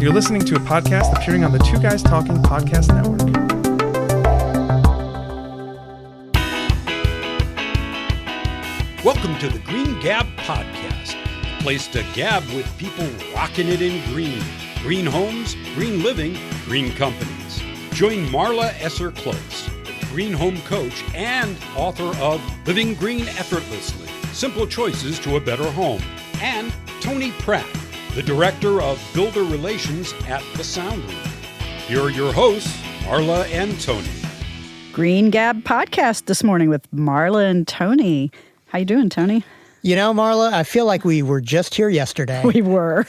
You're listening to a podcast appearing on the Two Guys Talking Podcast Network. Welcome to the Green Gab Podcast, a place to gab with people rocking it in green. Green homes, green living, green companies. Join Marla, Esser, Cloos, the green home coach and author of Living Green Effortlessly, Simple Choices to a Better Home, and Tony Pratt, the Director of Builder Relations at The Sound Room. Here are your hosts, Marla and Tony. Green Gab Podcast this morning with Marla and Tony. How you doing, Tony? You know, Marla, I feel like we were just here yesterday. We were.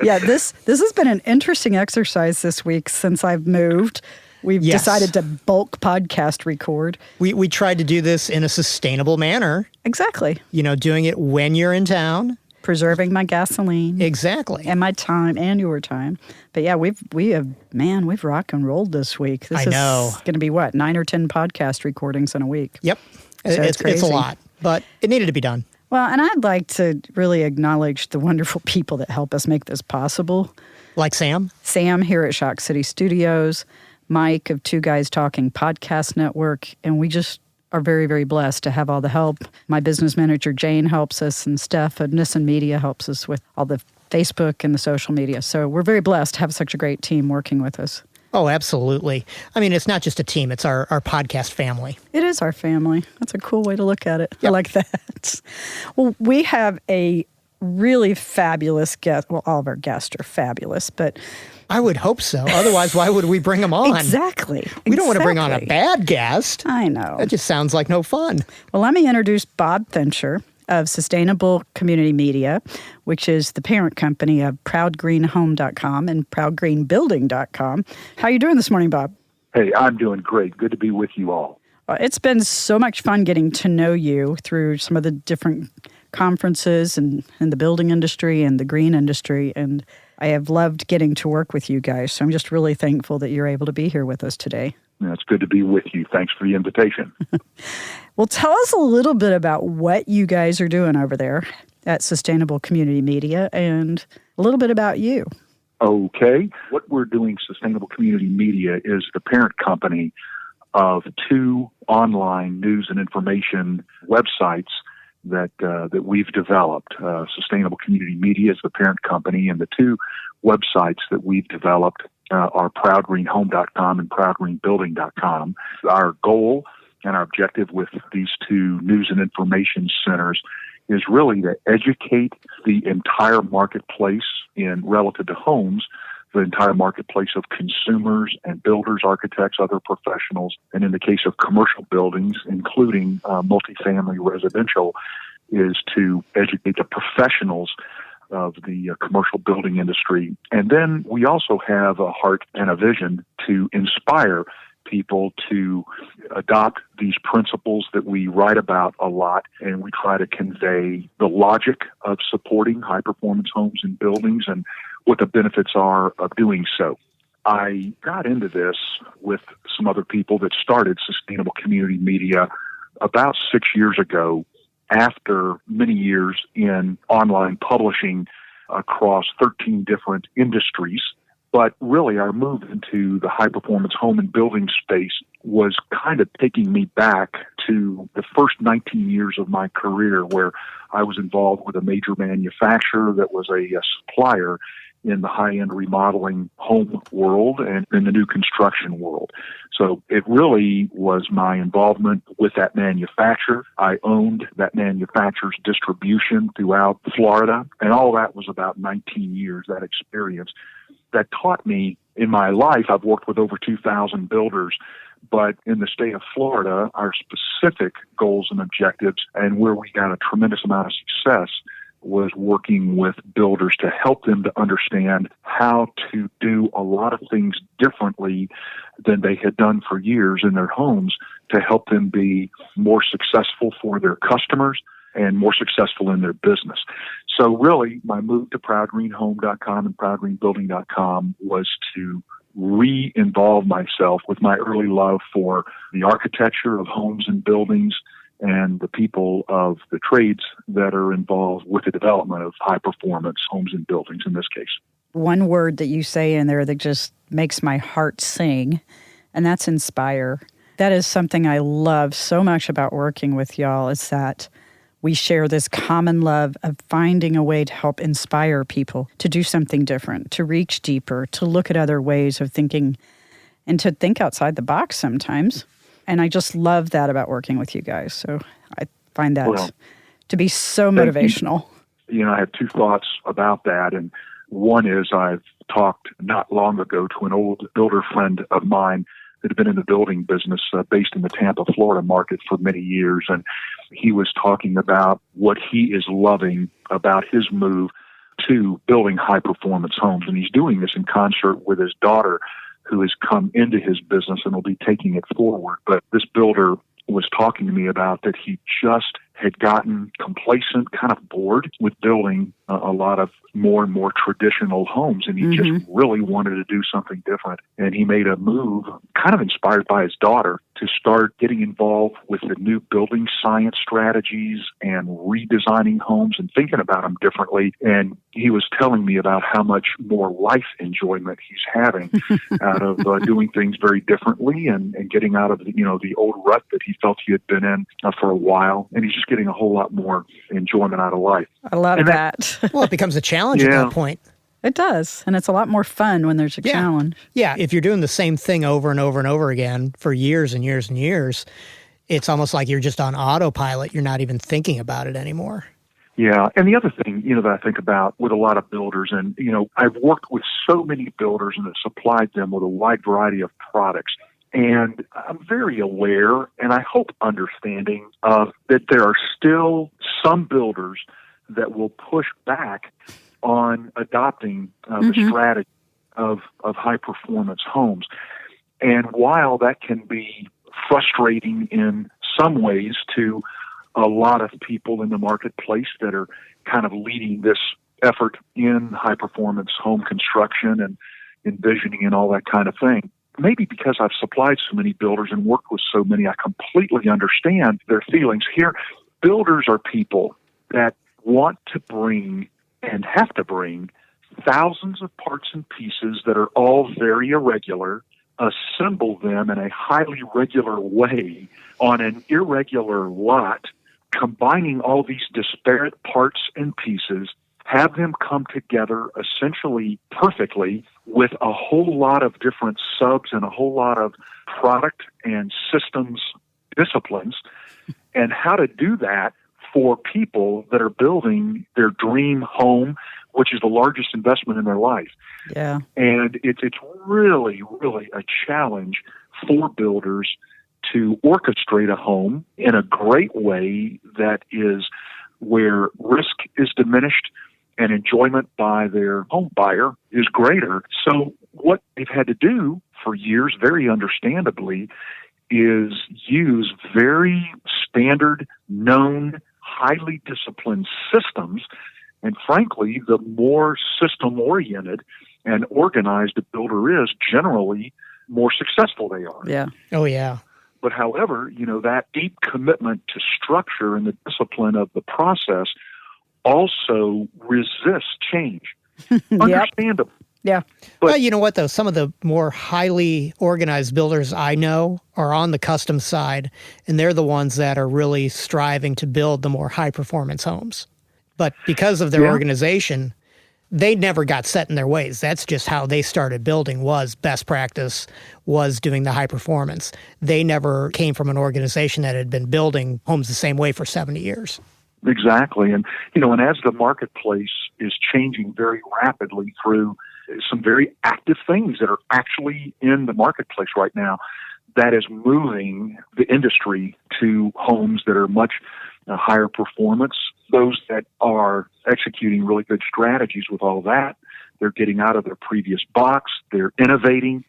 Yeah, this has been an interesting exercise this week since I've moved. We've decided to bulk podcast record. We tried to do this in a sustainable manner. Exactly. You know, doing it when you're in town. Preserving my gasoline. Exactly. And my time and your time. But yeah, we've rock and rolled this week. This is going to be what, 9 or 10 podcast recordings in a week. Yep. So it's a lot, but it needed to be done. Well, and I'd like to really acknowledge the wonderful people that help us make this possible. Like Sam? Sam here at Shock City Studios, Mike of Two Guys Talking Podcast Network, and we just are very, very blessed to have all the help. My business manager, Jane, helps us, and Steph at Nissen Media helps us with all the Facebook and the social media. So we're very blessed to have such a great team working with us. Oh, absolutely. I mean, it's not just a team, it's our podcast family. It is our family. That's a cool way to look at it. Yep. I like that. Well, we have a really fabulous guest. Well, all of our guests are fabulous, but I would hope so. Otherwise, why would we bring them on? Exactly. We don't want to bring on a bad guest. I know. That just sounds like no fun. Well, let me introduce Bob Fincher of Sustainable Community Media, which is the parent company of ProudGreenHome.com and ProudGreenBuilding.com. How are you doing this morning, Bob? Hey, I'm doing great. Good to be with you all. It's been so much fun getting to know you through some of the different conferences and in the building industry and the green industry, and I have loved getting to work with you guys. So I'm just really thankful that you're able to be here with us today. It's good to be with you. Thanks for the invitation. Well, tell us a little bit about what you guys are doing over there at Sustainable Community Media and a little bit about you. Okay. What we're doing, Sustainable Community Media, is the parent company of 2 online news and information websites that we've developed. Sustainable Community Media is the parent company, and the 2 websites that we've developed are ProudGreenHome.com and ProudGreenBuilding.com. Our goal and our objective with these 2 news and information centers is really to educate the entire marketplace in relative to homes, the entire marketplace of consumers and builders, architects, other professionals, and in the case of commercial buildings, including multifamily residential, is to educate the professionals of the commercial building industry. And then we also have a heart and a vision to inspire people to adopt these principles that we write about a lot, and we try to convey the logic of supporting high-performance homes and buildings and what the benefits are of doing so. I got into this with some other people that started Sustainable Community Media about 6 years ago, after many years in online publishing across 13 different industries. But really, our move into the high-performance home and building space was kind of taking me back to the first 19 years of my career, where I was involved with a major manufacturer that was a supplier in the high-end remodeling home world and in the new construction world. So it really was my involvement with that manufacturer. I owned that manufacturer's distribution throughout Florida, and all that was about 19 years, that experience. That taught me in my life, I've worked with over 2,000 builders, but in the state of Florida, our specific goals and objectives, and where we got a tremendous amount of success, was working with builders to help them to understand how to do a lot of things differently than they had done for years in their homes to help them be more successful for their customers and more successful in their business. So really, my move to ProudGreenHome.com and ProudGreenBuilding.com was to re-involve myself with my early love for the architecture of homes and buildings and the people of the trades that are involved with the development of high-performance homes and buildings in this case. One word that you say in there that just makes my heart sing, and that's inspire. That is something I love so much about working with y'all, is that we share this common love of finding a way to help inspire people to do something different, to reach deeper, to look at other ways of thinking, and to think outside the box sometimes. And I just love that about working with you guys. So I find that to be so motivational. I have two thoughts about that. And one is I've talked not long ago to an old builder friend of mine that had been in the building business based in the Tampa, Florida market for many years. And he was talking about what he is loving about his move to building high-performance homes. And he's doing this in concert with his daughter, who has come into his business and will be taking it forward. But this builder was talking to me about that he just had gotten complacent, kind of bored with building a lot of more and more traditional homes, and he just really wanted to do something different. And he made a move, kind of inspired by his daughter, to start getting involved with the new building science strategies and redesigning homes and thinking about them differently. And he was telling me about how much more life enjoyment he's having out of doing things very differently and getting out of the old rut that he felt he had been in for a while. And he's just getting a whole lot more enjoyment out of life. I love that. Well, it becomes a challenge at that point. It does. And it's a lot more fun when there's a challenge. Yeah. If you're doing the same thing over and over and over again for years and years and years, it's almost like you're just on autopilot. You're not even thinking about it anymore. Yeah. And the other thing, that I think about with a lot of builders, and, I've worked with so many builders and have supplied them with a wide variety of products. And I'm very aware, and I hope understanding, that there are still some builders that will push back on adopting the strategy of high-performance homes. And while that can be frustrating in some ways to a lot of people in the marketplace that are kind of leading this effort in high-performance home construction and envisioning and all that kind of thing, maybe because I've supplied so many builders and worked with so many, I completely understand their feelings. Here, builders are people that want to bring and have to bring thousands of parts and pieces that are all very irregular, assemble them in a highly regular way on an irregular lot, combining all these disparate parts and pieces, have them come together essentially perfectly with a whole lot of different subs and a whole lot of product and systems disciplines, and how to do that for people that are building their dream home, which is the largest investment in their life. Yeah. And it's really, really a challenge for builders to orchestrate a home in a great way that is where risk is diminished and enjoyment by their home buyer is greater. So what they've had to do for years, very understandably, is use very standard, known, highly disciplined systems. And frankly, the more system-oriented and organized a builder is, generally, more successful they are. Yeah. Oh, yeah. But however, that deep commitment to structure and the discipline of the process also resists change. Understandable. Yeah. But, well, you know what, though? Some of the more highly organized builders I know are on the custom side, and they're the ones that are really striving to build the more high-performance homes. But because of their organization, they never got set in their ways. That's just how they started building, was best practice, was doing the high performance. They never came from an organization that had been building homes the same way for 70 years. Exactly. And, and as the marketplace is changing very rapidly through some very active things that are actually in the marketplace right now, that is moving the industry to homes that are much higher performance. Those that are executing really good strategies with all that, they're getting out of their previous box, they're innovating,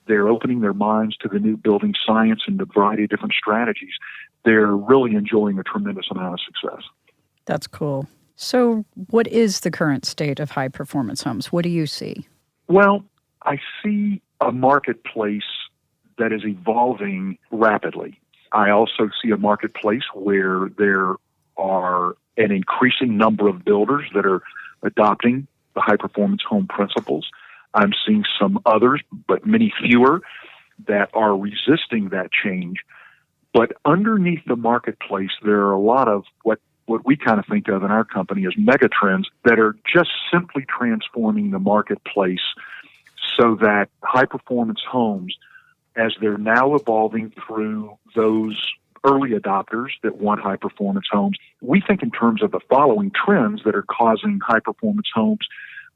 they're opening their minds to the new building science and the variety of different strategies. They're really enjoying a tremendous amount of success. That's cool. So what is the current state of high-performance homes? What do you see? Well, I see a marketplace that is evolving rapidly. I also see a marketplace where there are an increasing number of builders that are adopting the high-performance home principles. I'm seeing some others, but many fewer, that are resisting that change. But underneath the marketplace, there are a lot of what we kind of think of in our company as mega trends that are just simply transforming the marketplace so that high-performance homes, as they're now evolving through those early adopters that want high-performance homes, we think in terms of the following trends that are causing high-performance homes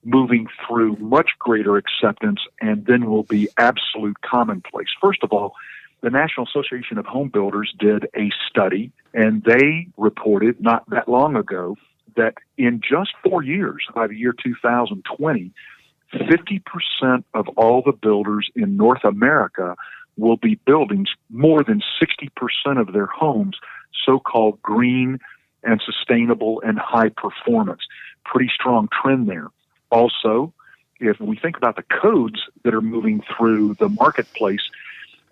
moving through much greater acceptance and then will be absolute commonplace. First of all, the National Association of Home Builders did a study, and they reported not that long ago that in just 4 years, by the year 2020, 50% of all the builders in North America will be building more than 60% of their homes so-called green and sustainable and high performance. Pretty strong trend there. Also, if we think about the codes that are moving through the marketplace,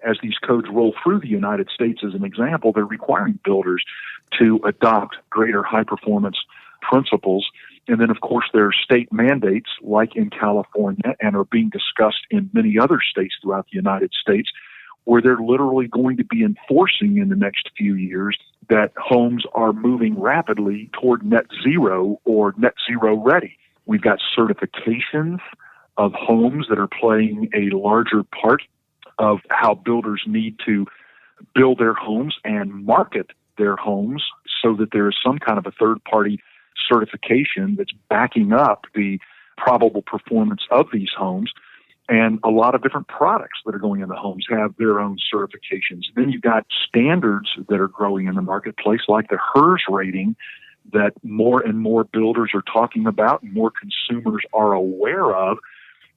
as these codes roll through the United States as an example, they're requiring builders to adopt greater high-performance principles. And then, of course, there are state mandates like in California and are being discussed in many other states throughout the United States, where they're literally going to be enforcing in the next few years that homes are moving rapidly toward net zero or net zero ready. We've got certifications of homes that are playing a larger part of how builders need to build their homes and market their homes so that there is some kind of a third-party certification that's backing up the probable performance of these homes. And a lot of different products that are going into homes have their own certifications. Then you've got standards that are growing in the marketplace, like the HERS rating, that more and more builders are talking about, and more consumers are aware of,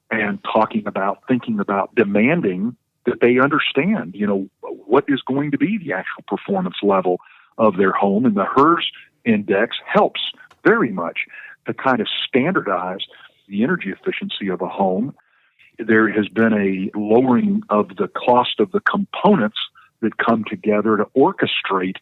and talking about, thinking about, demanding that they understand, what is going to be the actual performance level of their home. And the HERS index helps very much to kind of standardize the energy efficiency of a home. There has been a lowering of the cost of the components that come together to orchestrate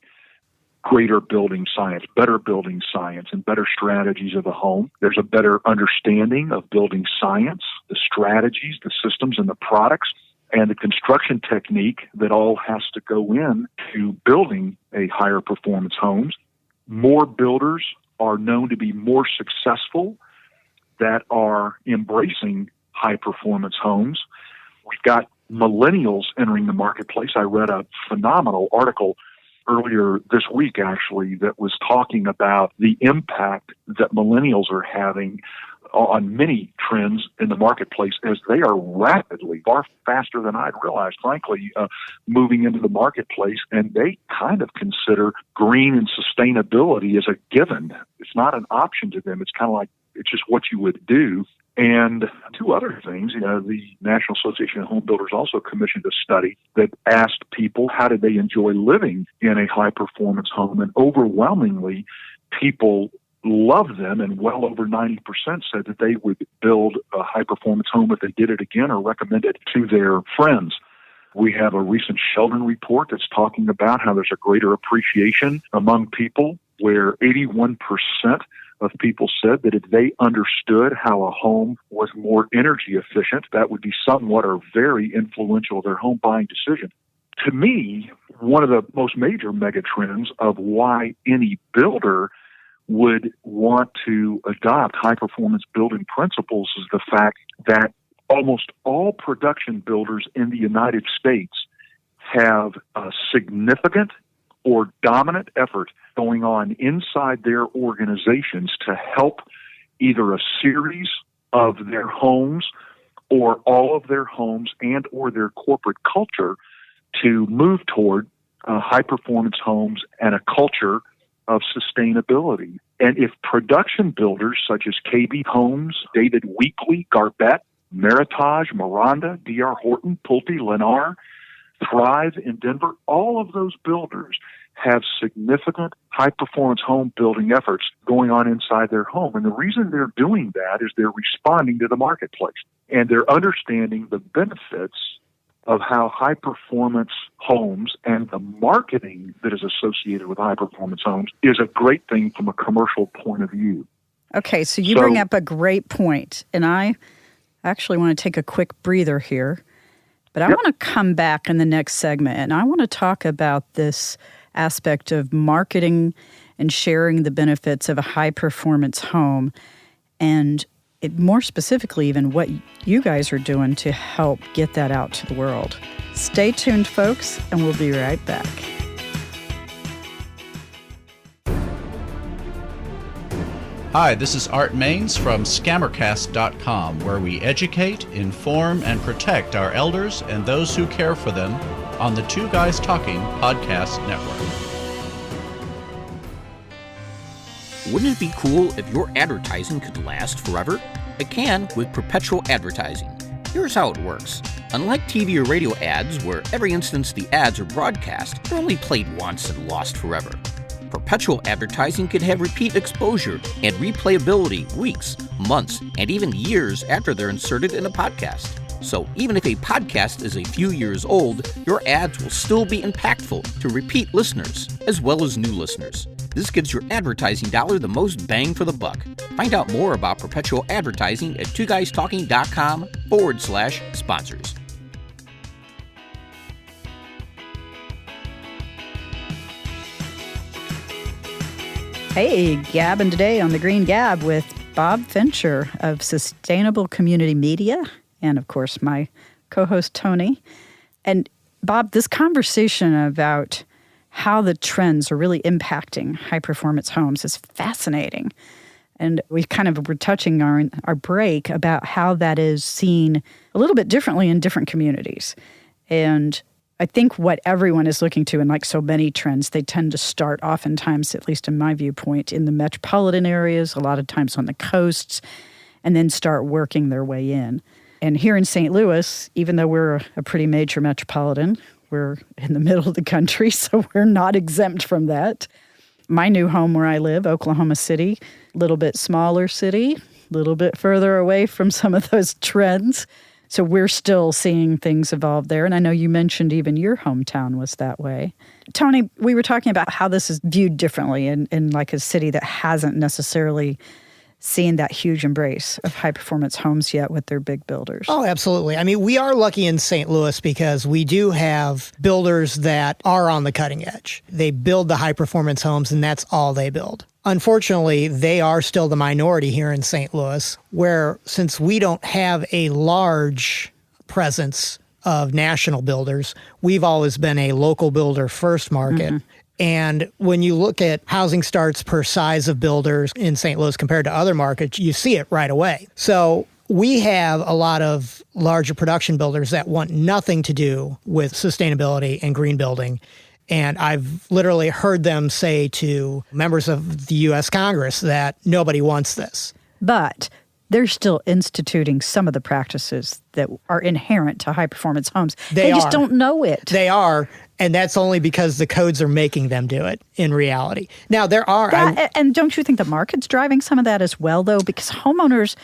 greater building science, better building science, and better strategies of a home. There's a better understanding of building science, the strategies, the systems, and the products, and the construction technique that all has to go in to building a higher performance homes. More builders are known to be more successful that are embracing high performance homes. We've got millennials entering the marketplace. I read a phenomenal article earlier this week, actually, that was talking about the impact that millennials are having on many trends in the marketplace as they are rapidly, far faster than I'd realized, frankly, moving into the marketplace. And they kind of consider green and sustainability as a given. It's not an option to them. It's kind of like, it's just what you would do. And two other things, the National Association of Home Builders also commissioned a study that asked people how did they enjoy living in a high-performance home, and overwhelmingly people loved them, and well over 90% said that they would build a high-performance home if they did it again or recommend it to their friends. We have a recent Sheldon report that's talking about how there's a greater appreciation among people, where 81% of people said that if they understood how a home was more energy efficient, that would be somewhat or very influential to their home buying decision. To me, one of the most major mega trends of why any builder would want to adopt high-performance building principles is the fact that almost all production builders in the United States have a significant or dominant effort going on inside their organizations to help either a series of their homes or all of their homes and or their corporate culture to move toward high-performance homes and a culture of sustainability. And if production builders such as KB Homes, David Weekley, Garbett, Meritage, Miranda, D.R. Horton, Pulte, Lennar, Thrive in Denver, all of those builders have significant high-performance home building efforts going on inside their home. And the reason they're doing that is they're responding to the marketplace, and they're understanding the benefits of how high-performance homes and the marketing that is associated with high-performance homes is a great thing from a commercial point of view. Okay, so you bring up a great point, and I actually want to take a quick breather here, but I want to come back in the next segment, and I want to talk about this aspect of marketing and sharing the benefits of a high-performance home, and more specifically, even what you guys are doing to help get that out to the world. Stay tuned, folks, and we'll be right back. Hi, this is Art Maines from Scammercast.com, where we educate, inform, and protect our elders and those who care for them on the Two Guys Talking podcast network. Wouldn't it be cool if your advertising could last forever? It can with perpetual advertising. Here's how it works. Unlike TV or radio ads, where every instance the ads are broadcast, they're only played once and lost forever. Perpetual advertising could have repeat exposure and replayability weeks, months, and even years after they're inserted in a podcast. So even if a podcast is a few years old, your ads will still be impactful to repeat listeners, as well as new listeners. This gives your advertising dollar the most bang for the buck. Find out more about perpetual advertising at twoguystalking.com/sponsors. Hey, gabbing today on the Green Gab with Bob Fincher of Sustainable Community Media, and of course my co-host Tony. And Bob, this conversation about how the trends are really impacting high-performance homes is fascinating. And we kind of were touching on our break about how that is seen a little bit differently in different communities. And I think what everyone is looking to, and like so many trends, they tend to start oftentimes, at least in my viewpoint, in the metropolitan areas, a lot of times on the coasts, and then start working their way in. And here in St. Louis, even though we're a pretty major metropolitan, we're in the middle of the country, so we're not exempt from that. My new home where I live, Oklahoma City, a little bit smaller city, a little bit further away from some of those trends. So we're still seeing things evolve there. And I know you mentioned even your hometown was that way. Tony, we were talking about how this is viewed differently in like a city that hasn't necessarily seen that huge embrace of high-performance homes yet with their big builders. Oh, absolutely. I mean, we are lucky in St. Louis because we do have builders that are on the cutting edge. They build the high-performance homes, and that's all they build. Unfortunately, they are still the minority here in St. Louis, where since we don't have a large presence of national builders, we've always been a local builder first market. Mm-hmm. And when you look at housing starts per size of builders in St. Louis compared to other markets, you see it right away. So we have a lot of larger production builders that want nothing to do with sustainability and green building. And I've literally heard them say to members of the U.S. Congress that nobody wants this. But they're still instituting some of the practices that are inherent to high-performance homes. They just don't know it. They are, and that's only because the codes are making them do it in reality. Now, there are... and don't you think the market's driving some of that as well, though? Because homeowners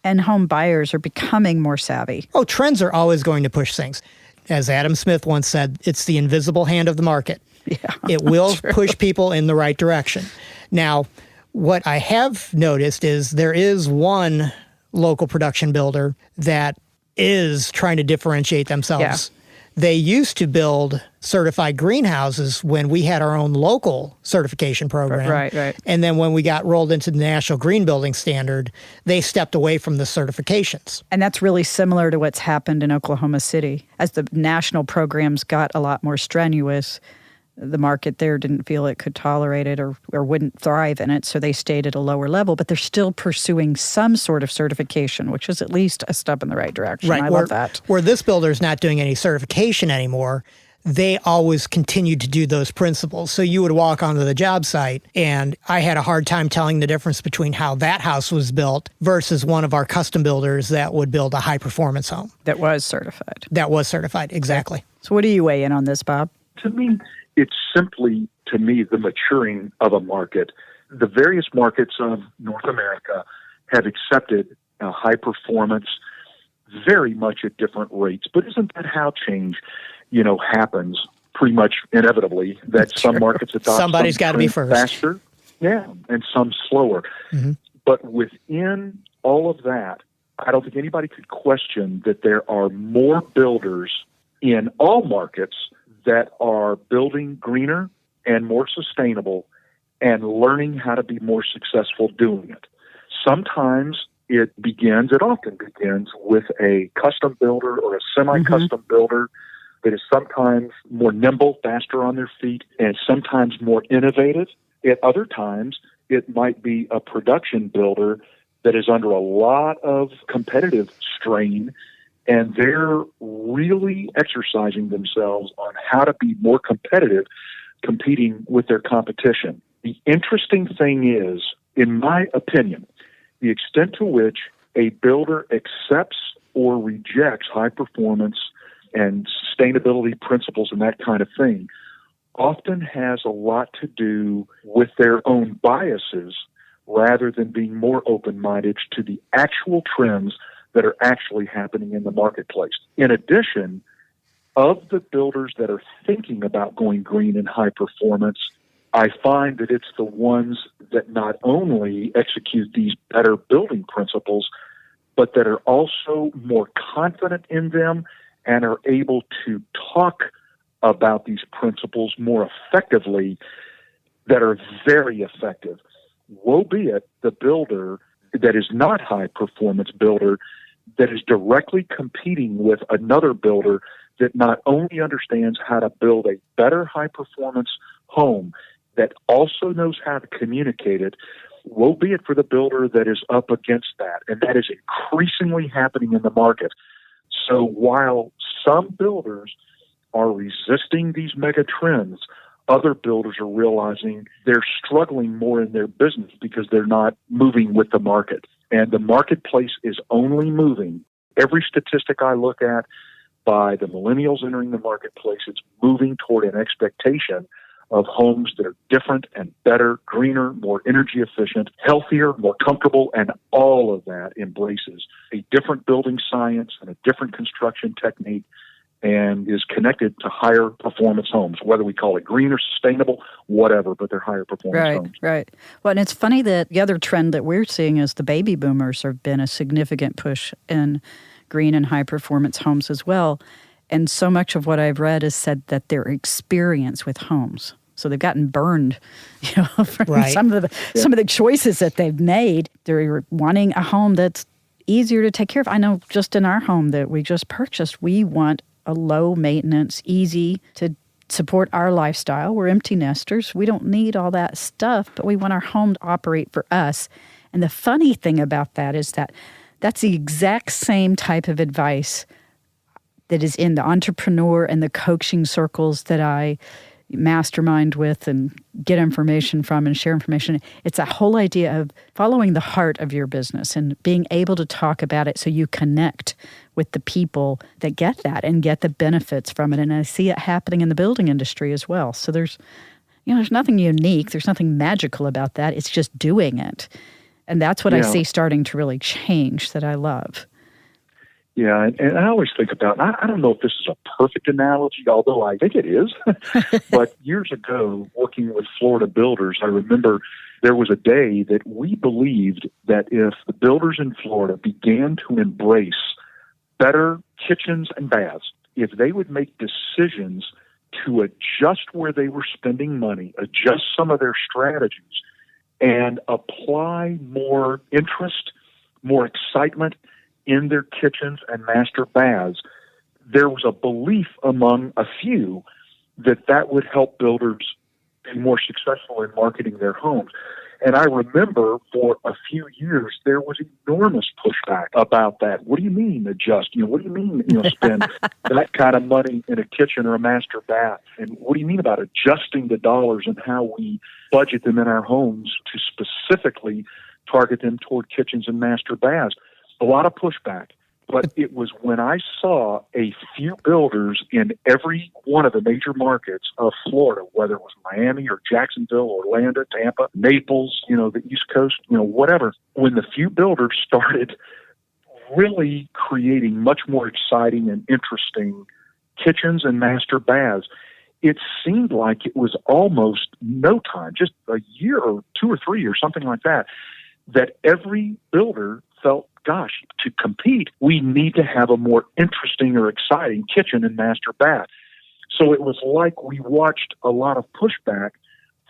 and home buyers are becoming more savvy. Oh, trends are always going to push things. As Adam Smith once said, it's the invisible hand of the market. Yeah, it will push people in the right direction. Now, what I have noticed is there is one local production builder that is trying to differentiate themselves. Yeah. They used to build certified greenhouses when we had our own local certification program. Right. And then when we got rolled into the National Green Building Standard, they stepped away from the certifications. And that's really similar to what's happened in Oklahoma City. As the national programs got a lot more strenuous, the market there didn't feel it could tolerate it or wouldn't thrive in it, so they stayed at a lower level. But they're still pursuing some sort of certification, which is at least a step in the right direction. Right. I love that. Where this builder's not doing any certification anymore, they always continued to do those principles. So you would walk onto the job site, and I had a hard time telling the difference between how that house was built versus one of our custom builders that would build a high-performance home. That was certified. That was certified, exactly. So what do you weigh in on this, Bob? To me, it's simply, the maturing of a market. The various markets of North America have accepted high performance very much at different rates. But isn't that how change, happens pretty much inevitably, that some markets adopt somebody's got to be first. Faster, and some slower. Mm-hmm. But within all of that, I don't think anybody could question that there are more builders in all markets that are building greener and more sustainable and learning how to be more successful doing it. Sometimes it often begins with a custom builder or a semi-custom builder that is sometimes more nimble, faster on their feet, and sometimes more innovative. At other times, it might be a production builder that is under a lot of competitive strain, and they're really exercising themselves on how to be more competitive, competing with their competition. The interesting thing is, in my opinion, the extent to which a builder accepts or rejects high performance and sustainability principles and that kind of thing often has a lot to do with their own biases rather than being more open-minded to the actual trends that are actually happening in the marketplace. In addition, of the builders that are thinking about going green and high performance, I find that it's the ones that not only execute these better building principles, but that are also more confident in them and are able to talk about these principles more effectively, that are very effective. Woe be it the builder that is not high performance builder that is directly competing with another builder that not only understands how to build a better high performance home, that also knows how to communicate it. Woe be it for the builder that is up against that. And that is increasingly happening in the market. So while some builders are resisting these mega trends, other builders are realizing they're struggling more in their business because they're not moving with the market. And the marketplace is only moving. Every statistic I look at by the millennials entering the marketplace, it's moving toward an expectation of homes that are different and better, greener, more energy efficient, healthier, more comfortable, and all of that embraces a different building science and a different construction technique and is connected to higher performance homes, whether we call it green or sustainable, whatever, but they're higher performance homes. Right. Well, and it's funny that the other trend that we're seeing is the baby boomers have been a significant push in green and high performance homes as well. And so much of what I've read is said that their experience with homes. So they've gotten burned, from some of the choices that they've made. They're wanting a home that's easier to take care of. I know just in our home that we just purchased, we want a low maintenance, easy to support our lifestyle. We're empty nesters. We don't need all that stuff, but we want our home to operate for us. And the funny thing about that is that that's the exact same type of advice that is in the entrepreneur and the coaching circles that I mastermind with and get information from and share information. It's a whole idea of following the heart of your business and being able to talk about it so you connect with the people that get that and get the benefits from it. And I see it happening in the building industry as well. So there's nothing unique. There's nothing magical about that. It's just doing it. And that's what I see starting to really change that I love. Yeah, and I always think about, I don't know if this is a perfect analogy, although I think it is, but years ago, working with Florida builders, I remember there was a day that we believed that if the builders in Florida began to embrace better kitchens and baths, if they would make decisions to adjust where they were spending money, adjust some of their strategies, and apply more interest, more excitement in their kitchens and master baths, there was a belief among a few that would help builders be more successful in marketing their homes. And I remember for a few years, there was enormous pushback about that. What do you mean adjust? What do you mean, spend that kind of money in a kitchen or a master bath? And what do you mean about adjusting the dollars and how we budget them in our homes to specifically target them toward kitchens and master baths? A lot of pushback, but it was when I saw a few builders in every one of the major markets of Florida, whether it was Miami or Jacksonville, Orlando, Tampa, Naples, the East Coast, whatever, when the few builders started really creating much more exciting and interesting kitchens and master baths. It seemed like it was almost no time, just a year or 2 or 3 or something like that, that every builder felt, gosh, to compete, we need to have a more interesting or exciting kitchen and master bath. So it was like we watched a lot of pushback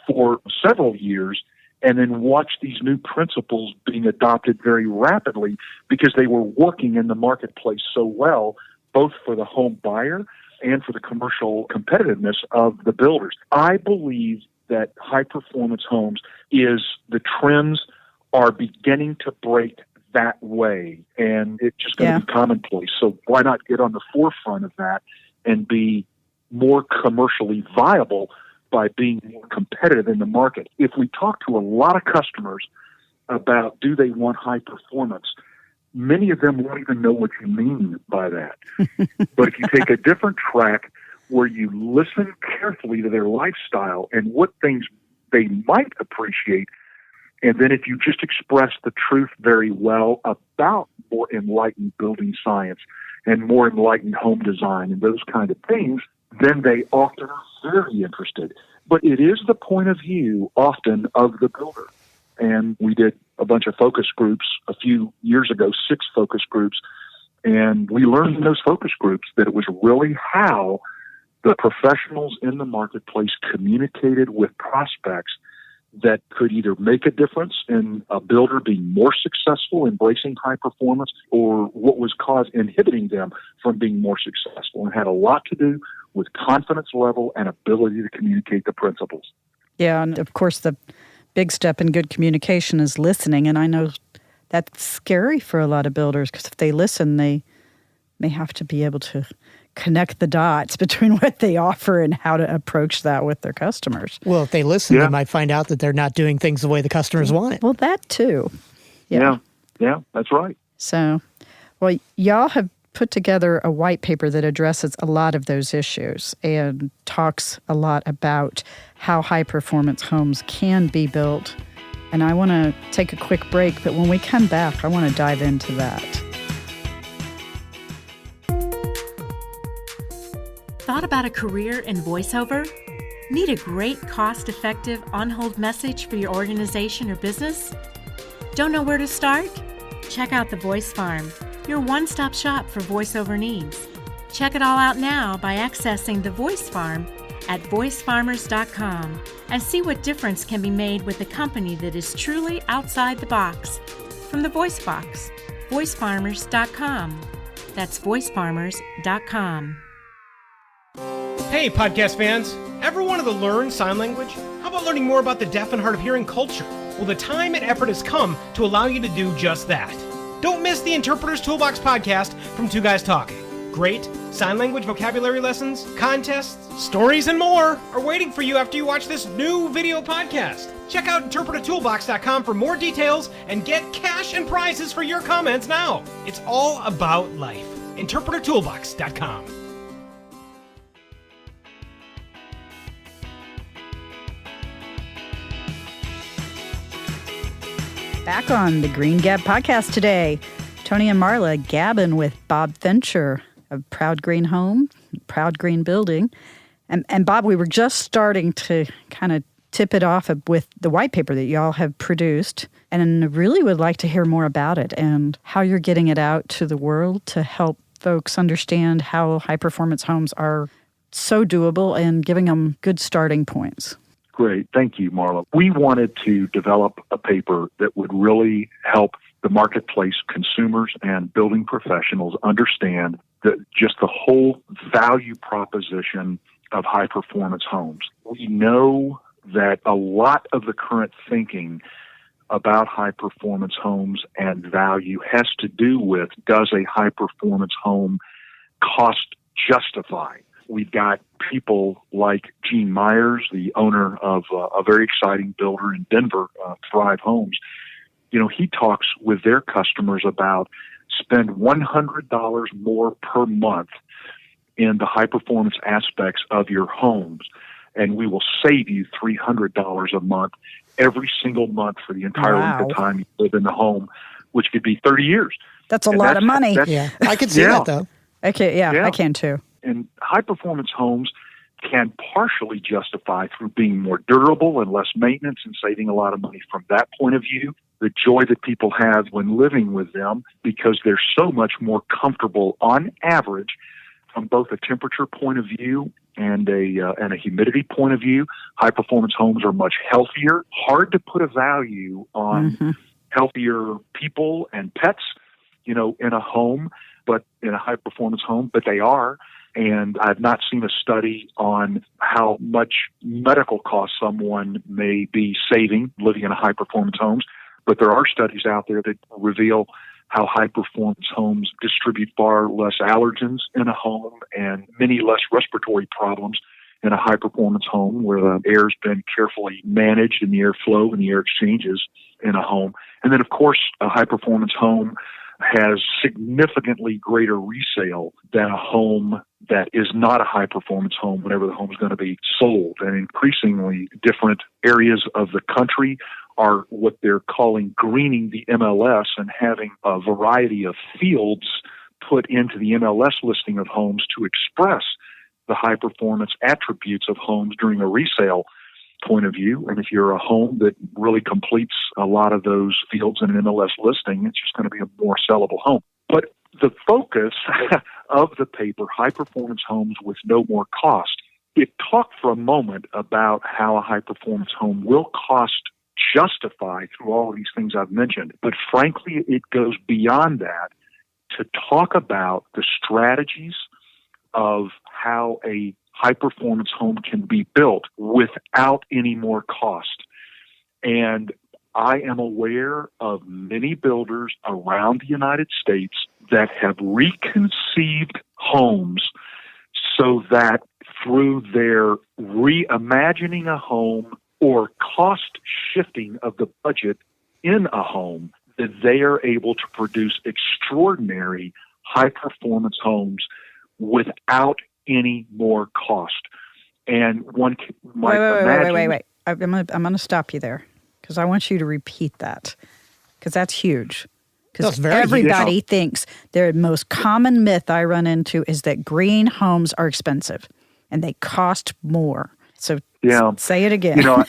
for several years and then watched these new principles being adopted very rapidly because they were working in the marketplace so well, both for the home buyer and for the commercial competitiveness of the builders. I believe that high-performance homes the trends are beginning to break that way, and it's just going to be commonplace. So why not get on the forefront of that and be more commercially viable by being more competitive in the market? If we talk to a lot of customers about do they want high performance, many of them won't even know what you mean by that. But if you take a different track where you listen carefully to their lifestyle and what things they might appreciate, and then if you just express the truth very well about more enlightened building science and more enlightened home design and those kind of things, then they often are very interested. But it is the point of view often of the builder. And we did a bunch of focus groups a few years ago, 6 focus groups, and we learned in those focus groups that it was really how the professionals in the marketplace communicated with prospects that could either make a difference in a builder being more successful, embracing high performance, or what was inhibiting them from being more successful. And had a lot to do with confidence level and ability to communicate the principles. Yeah, and of course the big step in good communication is listening, and I know that's scary for a lot of builders because if they listen, they may have to be able to connect the dots between what they offer and how to approach that with their customers. Well, if they listen, they might find out that they're not doing things the way the customers want it. Well, that too. Yeah, that's right. So, well, y'all have put together a white paper that addresses a lot of those issues and talks a lot about how high-performance homes can be built. And I want to take a quick break, but when we come back, I want to dive into that. Thought about a career in voiceover? Need a great, cost-effective, on-hold message for your organization or business? Don't know where to start? Check out The Voice Farm, your one-stop shop for voiceover needs. Check it all out now by accessing The Voice Farm at voicefarmers.com and see what difference can be made with a company that is truly outside the box. From the Voice Box, voicefarmers.com. That's voicefarmers.com. Hey, podcast fans. Ever wanted to learn sign language? How about learning more about the deaf and hard of hearing culture? Well, the time and effort has come to allow you to do just that. Don't miss the Interpreter's Toolbox podcast from Two Guys Talking. Great sign language vocabulary lessons, contests, stories, and more are waiting for you after you watch this new video podcast. Check out interpretertoolbox.com for more details and get cash and prizes for your comments now. It's all about life. interpretertoolbox.com. Back on the Green Gab podcast today, Tony and Marla gabbing with Bob Fincher of Proud Green Home, Proud Green Building. And Bob, we were just starting to kind of tip it off with the white paper that y'all have produced, and really would like to hear more about it and how you're getting it out to the world to help folks understand how high-performance homes are so doable and giving them good starting points. Great. Thank you, Marla. We wanted to develop a paper that would really help the marketplace consumers and building professionals understand just the whole value proposition of high-performance homes. We know that a lot of the current thinking about high-performance homes and value has to do with, does a high-performance home cost justify? We've got people like Gene Myers, the owner of a very exciting builder in Denver, Thrive Homes. You know, he talks with their customers about spend $100 more per month in the high-performance aspects of your homes, and we will save you $300 a month every single month for the entire length of time you live in the home, which could be 30 years. That's a lot of money. Yeah, I could see that, though. Okay, I can too. And high-performance homes can partially justify through being more durable and less maintenance and saving a lot of money from that point of view. The joy that people have when living with them, because they're so much more comfortable on average from both a temperature point of view and a humidity point of view. High-performance homes are much healthier. Hard to put a value on healthier people and pets, in a home, but in a high-performance home, but they are. And I've not seen a study on how much medical costs someone may be saving living in a high-performance homes, but there are studies out there that reveal how high-performance homes distribute far less allergens in a home and many less respiratory problems in a high-performance home where the air's been carefully managed and the airflow and the air exchanges in a home. And then, of course, a high-performance home has significantly greater resale than a home that is not a high-performance home whenever the home is going to be sold. And increasingly, different areas of the country are what they're calling greening the MLS and having a variety of fields put into the MLS listing of homes to express the high-performance attributes of homes during a resale point of view. And if you're a home that really completes a lot of those fields in an MLS listing, it's just going to be a more sellable home. But the focus of the paper, High Performance Homes with No More Cost, it talked for a moment about how a high-performance home will cost justify through all of these things I've mentioned. But frankly, it goes beyond that to talk about the strategies of how a high-performance home can be built without any more cost. And I am aware of many builders around the United States that have reconceived homes so that through their reimagining a home or cost shifting of the budget in a home, that they are able to produce extraordinary high-performance homes without any more cost. And one might imagine... Wait. I'm going to stop you there because I want you to repeat that because that's huge. Because everybody thinks the most common myth I run into is that green homes are expensive and they cost more. So say it again. A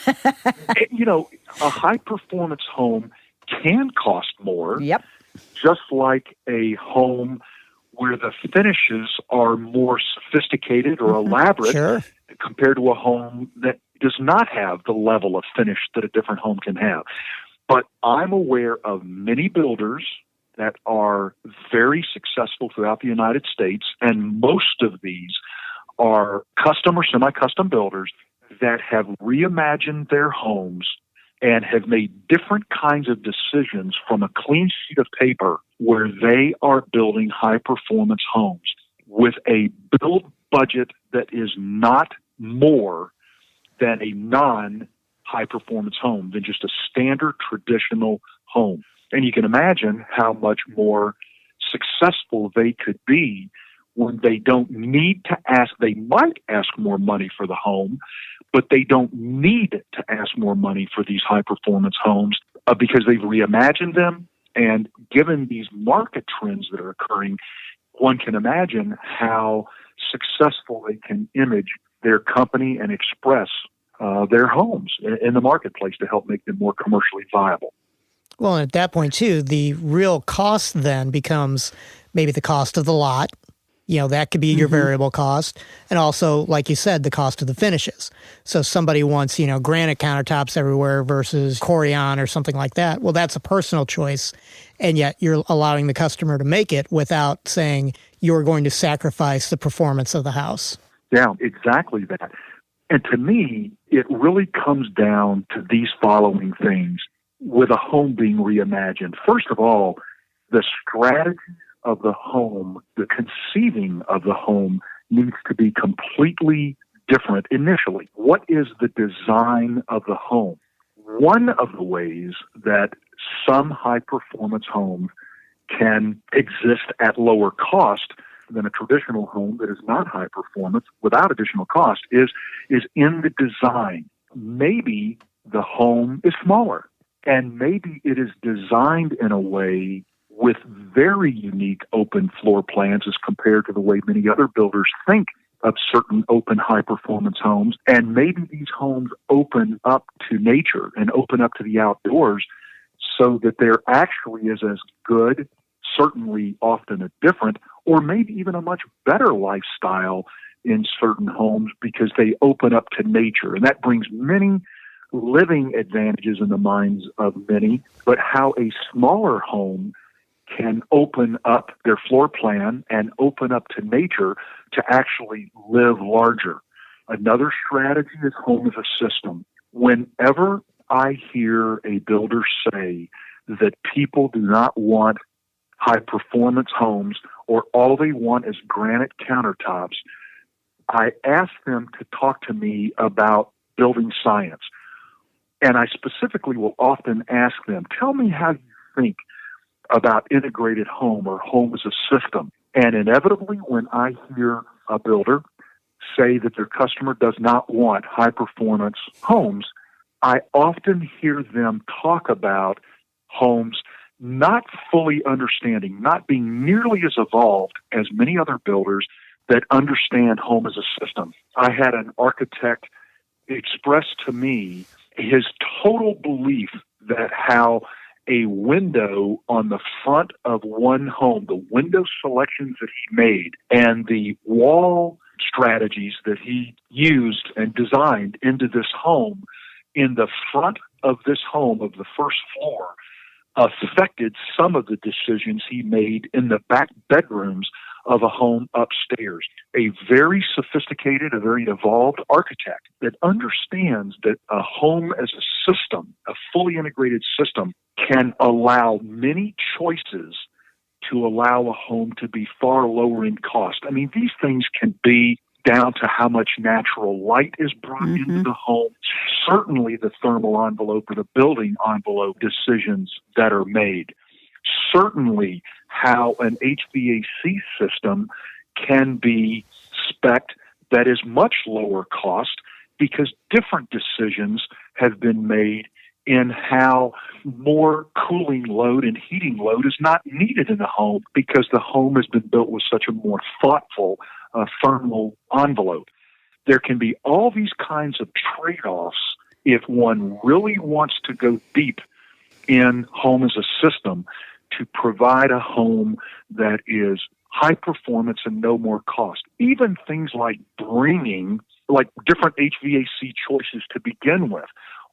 high-performance home can cost more. Yep. Just like a home where the finishes are more sophisticated or elaborate compared to a home that does not have the level of finish that a different home can have. But I'm aware of many builders that are very successful throughout the United States, and most of these are custom or semi-custom builders that have reimagined their homes and have made different kinds of decisions from a clean sheet of paper where they are building high-performance homes with a build budget that is not more than a non-high-performance home, than just a standard traditional home. And you can imagine how much more successful they could be when they don't need to ask. They might ask more money for the home, but they don't need to ask more money for these high-performance homes because they've reimagined them. And given these market trends that are occurring, one can imagine how successful they can image their company and express their homes in the marketplace to help make them more commercially viable. Well, and at that point, too, the real cost then becomes maybe the cost of the lot. That could be your variable cost. And also, like you said, the cost of the finishes. So somebody wants, granite countertops everywhere versus Corian or something like that. Well, that's a personal choice. And yet you're allowing the customer to make it without saying you're going to sacrifice the performance of the house. Yeah, exactly that. And to me, it really comes down to these following things with a home being reimagined. First of all, the strategy of the home, the conceiving of the home needs to be completely different initially. What is the design of the home? One of the ways that some high-performance homes can exist at lower cost than a traditional home that is not high performance without additional cost is in the design. Maybe the home is smaller, and maybe it is designed in a way with very unique open floor plans as compared to the way many other builders think of certain open high-performance homes. And maybe these homes open up to nature and open up to the outdoors so that there actually is as good, certainly often a different, or maybe even a much better lifestyle in certain homes because they open up to nature. And that brings many living advantages in the minds of many, but how a smaller home can open up their floor plan and open up to nature to actually live larger. Another strategy is home as a system. Whenever I hear a builder say that people do not want high-performance homes or all they want is granite countertops, I ask them to talk to me about building science. And I specifically will often ask them, tell me how you think about integrated home or home as a system. And inevitably, when I hear a builder say that their customer does not want high-performance homes, I often hear them talk about homes not fully understanding, not being nearly as evolved as many other builders that understand home as a system. I had an architect express to me his total belief that how a window on the front of one home, the window selections that he made, and the wall strategies that he used and designed into this home in the front of this home, of the first floor, affected some of the decisions he made in the back bedrooms of a home upstairs. A very sophisticated, a very evolved architect that understands that a home as a system, a fully integrated system, can allow many choices to allow a home to be far lower in cost. I mean, these things can be down to how much natural light is brought into the home, certainly the thermal envelope or the building envelope decisions that are made, certainly how an HVAC system can be spec'd that is much lower cost because different decisions have been made in how more cooling load and heating load is not needed in the home because the home has been built with such a more thoughtful thermal envelope. There can be all these kinds of trade-offs if one really wants to go deep in home as a system to provide a home that is high performance and no more cost. Even things like bringing like different HVAC choices to begin with,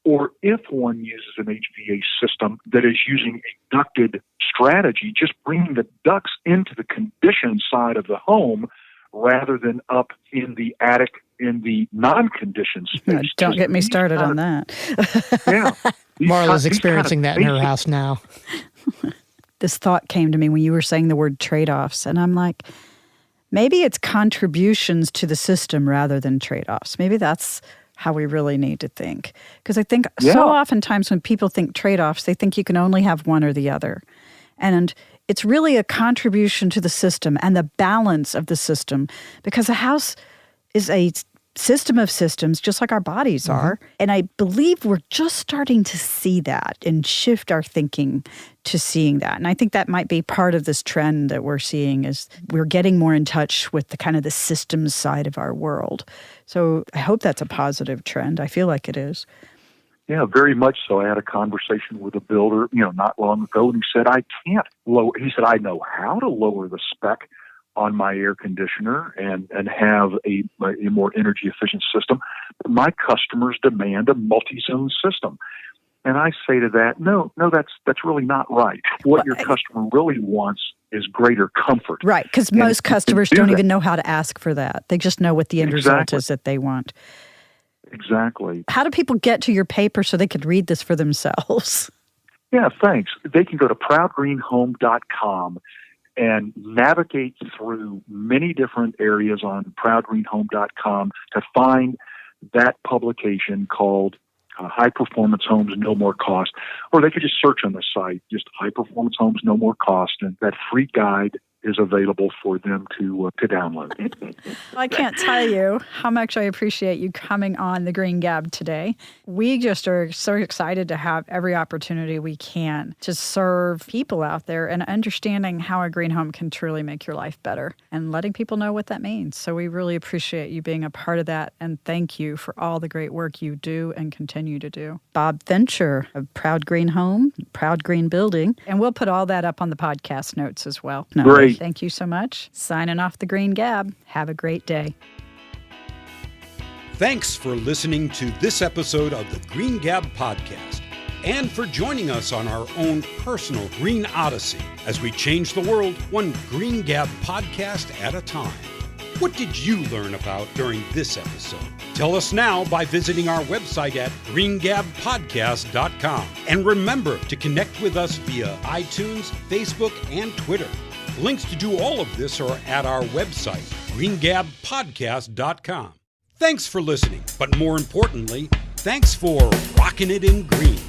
or if one uses an HVAC system that is using a ducted strategy, just bringing the ducts into the conditioned side of the home rather than up in the attic in the non-conditioned space. Don't get me started on that. Yeah. Marla's experiencing that in her house now. This thought came to me when you were saying the word trade-offs, and I'm like, maybe it's contributions to the system rather than trade-offs. Maybe that's how we really need to think. Because I think so oftentimes when people think trade-offs, they think you can only have one or the other. And it's really a contribution to the system and the balance of the system, because a house is a system of systems, just like our bodies are. And I believe we're just starting to see that and shift our thinking to seeing that. And I think that might be part of this trend that we're seeing is we're getting more in touch with the kind of the systems side of our world. So I hope that's a positive trend. I feel like it is. Yeah, very much so. I had a conversation with a builder, not long ago, and he said, I can't lower. He said, I know how to lower the spec on my air conditioner and have a more energy efficient system. But my customers demand a multi-zone system. And I say to that, no, that's really not right. What your customer really wants is greater comfort. Right, because most customers don't even know how to ask for that. They just know what the end result is that they want. Exactly. How do people get to your paper so they could read this for themselves? Yeah, thanks. They can go to proudgreenhome.com and navigate through many different areas on proudgreenhome.com to find that publication called High Performance Homes, No More Cost. Or they could just search on the site, just High Performance Homes, No More Cost, and that free guide is available for them to download. I can't tell you how much I appreciate you coming on the Green Gab today. We just are so excited to have every opportunity we can to serve people out there and understanding how a green home can truly make your life better and letting people know what that means. So we really appreciate you being a part of that, and thank you for all the great work you do and continue to do. Bob Fincher of Proud Green Home, Proud Green Building, and we'll put all that up on the podcast notes as well. Great. Thank you so much. Signing off the Green Gab. Have a great day. Thanks for listening to this episode of the Green Gab Podcast and for joining us on our own personal Green Odyssey as we change the world one Green Gab podcast at a time. What did you learn about during this episode? Tell us now by visiting our website at greengabpodcast.com. And remember to connect with us via iTunes, Facebook, and Twitter. Links to do all of this are at our website, greengabpodcast.com. Thanks for listening, but more importantly, thanks for rocking it in green.